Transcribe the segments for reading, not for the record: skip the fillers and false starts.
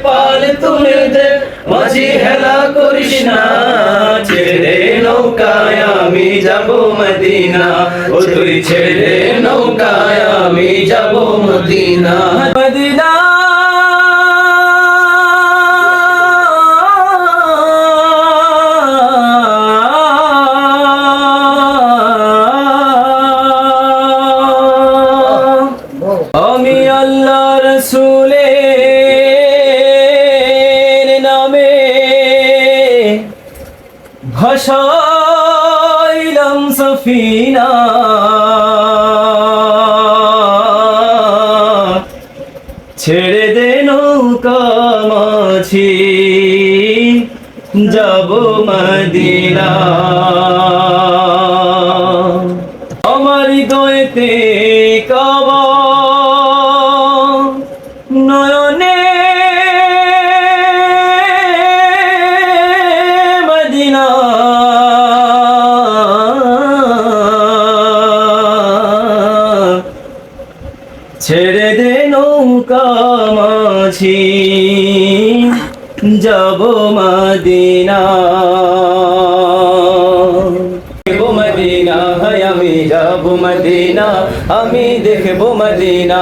পাল তুলে দে, মাঝি হেলা করিস না, ছেড়ে দে নৌকায় আমি যাব মদিনা, ও তুই ছেড়ে দে নৌকায় আমি যাব মদিনা। মদিনা আমি আল্লাহ রাসূলের নামে ভাসাইলাম সফিনা, ছেড়ে দে নৌকা মাঝি যাব মদিনা। আমার হৃদয়েতে কাবা, নয়নে মদিনা, ছেড়ে দে নৌকা মাঝি যাব মদিনা। মদিনা হায় আমি যাব মদিনা, আমি দেখব মদিনা।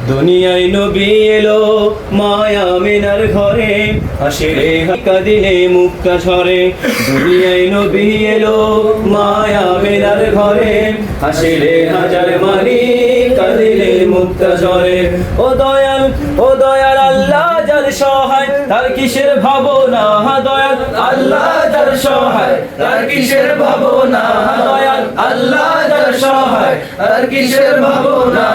দুনিয়ায় নবী এলো মায়া মিনার ঘরে, হাসিলে কাঁদিলে মুক্তা ঝরে। দুনিয়ায় নবী এলো মায়া মিনার ঘরে, হাসিলে হাজার মারি কাঁদিলে মুক্তা ঝরে। ও দয়াল, ও দয়াল আল্লাহ যার সহায়, তার কিসের ভাবনা দয়াল, আল্লাহ যার সহায় তার কিসের ভাবনা, দয়াল আল্লাহ যার সহায় তার কিসের ভাবনা।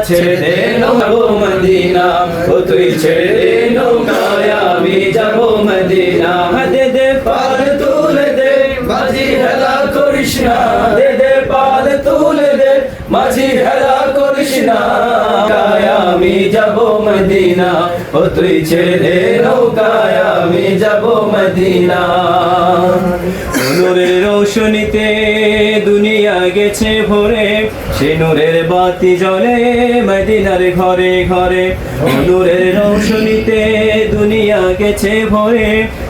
ছেড়ে দে নৌকা মদিনা, ও তুই ছেড়ে দে নৌকায় আমি যাব মদিনা। দে দে পাল তুলে দে, মাঝি হেলা করিস না, দে দে পাল তুলে দে, মাঝি হেলা করিস না। আমি যাব মদিনা, ও তুই ছেড়ে দে নৌকায় আমি যাব মদিনা। নূরের রৌশনীতে দুনিয়া গেছে ভরে, সে নূরের বাতি জ্বলে মদিনার ঘরে ঘরে। নূরের রৌশনীতে দুনিয়া গেছে ভরে,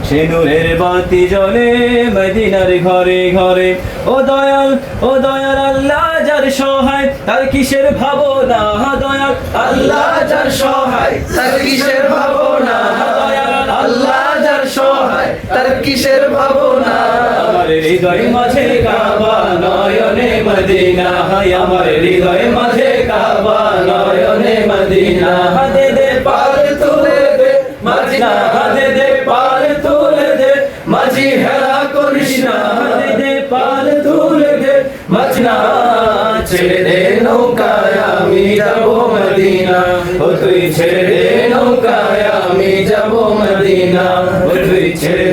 সে নূরের বাতি জ্বলে মদিনার ঘরে ঘরে। ও দয়াল, ও দয়াল আল্লাহ যার সহায় তার কিসের ভাবনা, দয়াল আল্লাহ যার সহায় তার কিসের ভাবনা, দয়াল আল্লাহ যার সহায় তার কিসের ভাবনা। আমার হৃদয় মাঝে কাবা, নয়নে মদিনা, হায় আমার হৃদয় মাঝে কাবা, নয়নে মদিনা। দে দে পাল তুলে দে মদিনা, দে দে পাল তুলে দে, মাঝি হেলা করিস না, দে দে পাল তুলে দে মদিনা। ছেড়ে দে নৌকায় আমি যাব মদিনা, ও তুই ছেড়ে দে নৌকায় আমি যাব মদিনা, ও তুই ছেড়ে